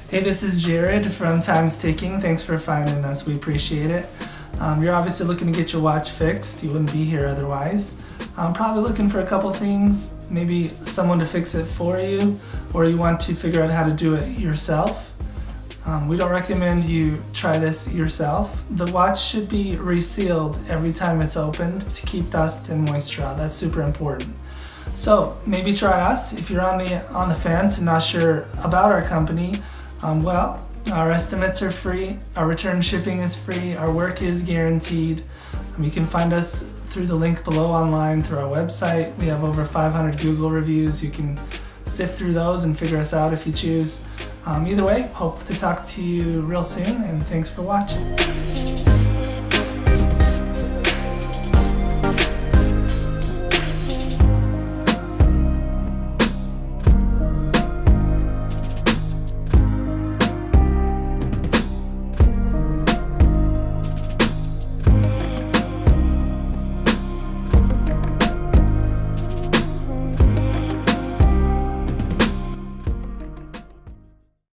Hey, this is Jared from Time's Ticking. Thanks for finding us. We appreciate it. You're obviously looking to get your watch fixed. You wouldn't be here otherwise. Probably looking for a couple things, maybe someone to fix it for you, or you want to figure out how to do it yourself. We don't recommend you try this yourself. The watch should be resealed every time it's opened to keep dust and moisture out. That's super important. So maybe try us. If you're on the fence and not sure about our company, well, our estimates are free, our return shipping is free, our work is guaranteed. You can find us through the link below online through our website. We have over 500 Google reviews. You can sift through those and figure us out if you choose. Either way, hope to talk to you real soon, and thanks for watching.